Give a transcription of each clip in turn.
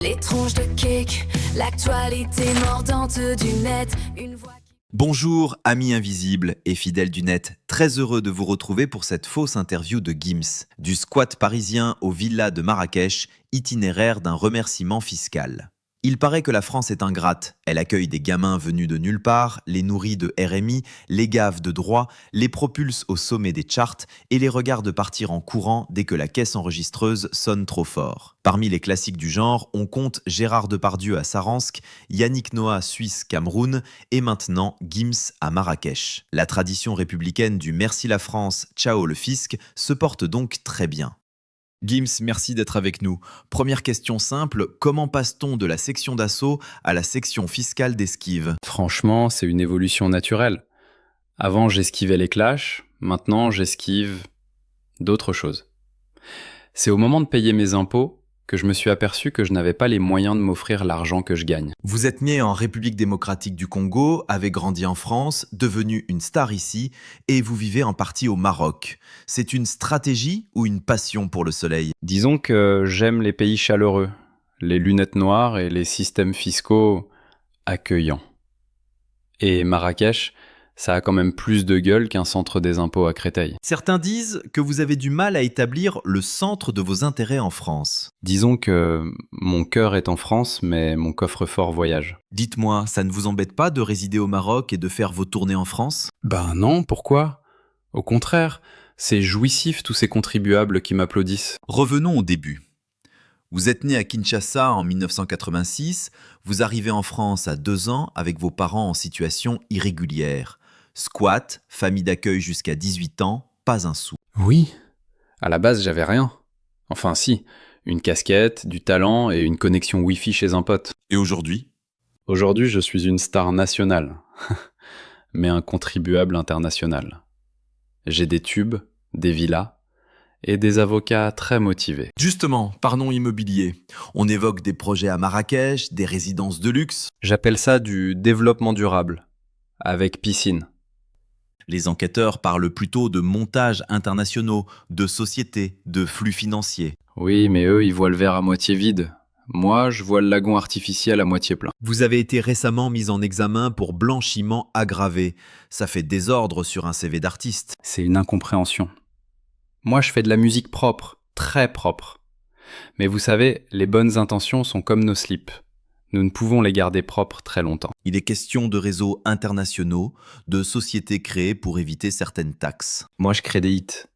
Les tronches de cake, l'actualité mordante du net, une voix qui... Bonjour, amis invisibles et fidèles du net, très heureux de vous retrouver pour cette fausse interview de Gims. Du squat parisien aux villas de Marrakech, itinéraire d'un remerciement fiscal. Il paraît que la France est ingrate. Elle accueille des gamins venus de nulle part, les nourrit de RMI, les gave de droit, les propulse au sommet des charts et les regarde partir en courant dès que la caisse enregistreuse sonne trop fort. Parmi les classiques du genre, on compte Gérard Depardieu à Saransk, Yannick Noah Suisse Cameroun et maintenant Gims à Marrakech. La tradition républicaine du Merci la France, ciao le fisc se porte donc très bien. Gims, merci d'être avec nous. Première question simple, comment passe-t-on de la section d'assaut à la section fiscale d'esquive ? Franchement, c'est une évolution naturelle. Avant, j'esquivais les clashs, maintenant j'esquive d'autres choses. C'est au moment de payer mes impôts que je me suis aperçu que je n'avais pas les moyens de m'offrir l'argent que je gagne. Vous êtes né en République démocratique du Congo, avez grandi en France, devenu une star ici, et vous vivez en partie au Maroc. C'est une stratégie ou une passion pour le soleil ? Disons que j'aime les pays chaleureux, les lunettes noires et les systèmes fiscaux accueillants. Et Marrakech, ça a quand même plus de gueule qu'un centre des impôts à Créteil. Certains disent que vous avez du mal à établir le centre de vos intérêts en France. Disons que mon cœur est en France, mais mon coffre-fort voyage. Dites-moi, ça ne vous embête pas de résider au Maroc et de faire vos tournées en France ? Ben non, pourquoi ? Au contraire, c'est jouissif tous ces contribuables qui m'applaudissent. Revenons au début. Vous êtes né à Kinshasa en 1986, vous arrivez en France à 2 ans avec vos parents en situation irrégulière. Squat, famille d'accueil jusqu'à 18 ans, pas un sou. Oui, à la base j'avais rien. Enfin si, une casquette, du talent et une connexion Wi-Fi chez un pote. Et aujourd'hui ? Aujourd'hui je suis une star nationale, mais un contribuable international. J'ai des tubes, des villas et des avocats très motivés. Justement, parlons immobilier. On évoque des projets à Marrakech, des résidences de luxe. J'appelle ça du développement durable, avec piscine. Les enquêteurs parlent plutôt de montages internationaux, de sociétés, de flux financiers. Oui, mais eux, ils voient le verre à moitié vide. Moi, je vois le lagon artificiel à moitié plein. Vous avez été récemment mis en examen pour blanchiment aggravé. Ça fait désordre sur un CV d'artiste. C'est une incompréhension. Moi, je fais de la musique propre, très propre. Mais vous savez, les bonnes intentions sont comme nos slips. Nous ne pouvons les garder propres très longtemps. Il est question de réseaux internationaux, de sociétés créées pour éviter certaines taxes. Moi, je crée des hits.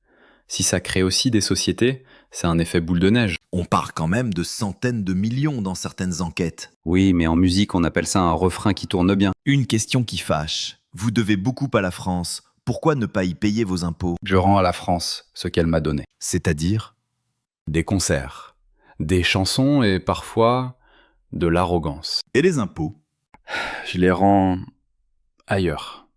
Si ça crée aussi des sociétés, c'est un effet boule de neige. On parle quand même de centaines de millions dans certaines enquêtes. Oui, mais en musique, on appelle ça un refrain qui tourne bien. Une question qui fâche. Vous devez beaucoup à la France. Pourquoi ne pas y payer vos impôts ? Je rends à la France ce qu'elle m'a donné. C'est-à-dire ? Des concerts, des chansons et parfois de l'arrogance. Et les impôts ? Je les rends ailleurs.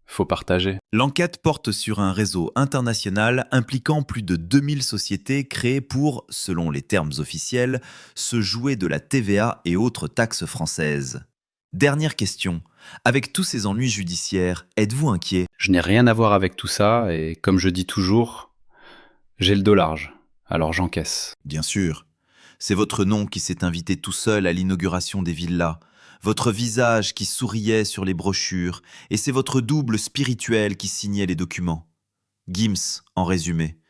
Faut partager. L'enquête porte sur un réseau international impliquant plus de 2000 sociétés créées pour, selon les termes officiels, se jouer de la TVA et autres taxes françaises. Dernière question. Avec tous ces ennuis judiciaires, êtes-vous inquiet ? Je n'ai rien à voir avec tout ça et comme je dis toujours, j'ai le dos large, alors j'encaisse. Bien sûr. C'est votre nom qui s'est invité tout seul à l'inauguration des villas, votre visage qui souriait sur les brochures, et c'est votre double spirituel qui signait les documents. Gims, en résumé.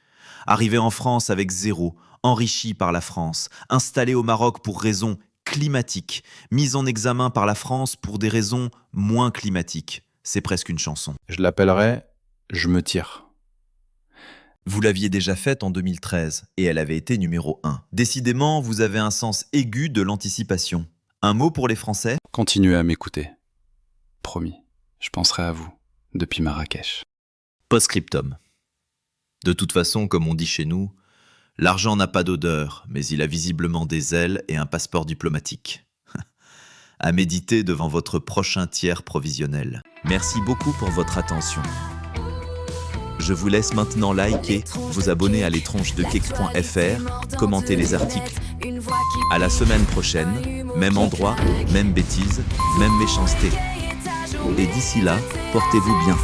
Arrivé en France avec zéro, enrichi par la France, installé au Maroc pour raisons climatiques, mis en examen par la France pour des raisons moins climatiques. C'est presque une chanson. Je l'appellerais « Je me tire ». Vous l'aviez déjà faite en 2013 et elle avait été numéro 1. Décidément, vous avez un sens aigu de l'anticipation. Un mot pour les Français ? Continuez à m'écouter. Promis, je penserai à vous depuis Marrakech. Post-scriptum. De toute façon, comme on dit chez nous, l'argent n'a pas d'odeur, mais il a visiblement des ailes et un passeport diplomatique. À méditer devant votre prochain tiers provisionnel. Merci beaucoup pour votre attention. Je vous laisse maintenant liker, vous abonner à l'étronchedecake.fr, commenter les articles. À la semaine prochaine, même endroit, même bêtise, même méchanceté. Et d'ici là, portez-vous bien.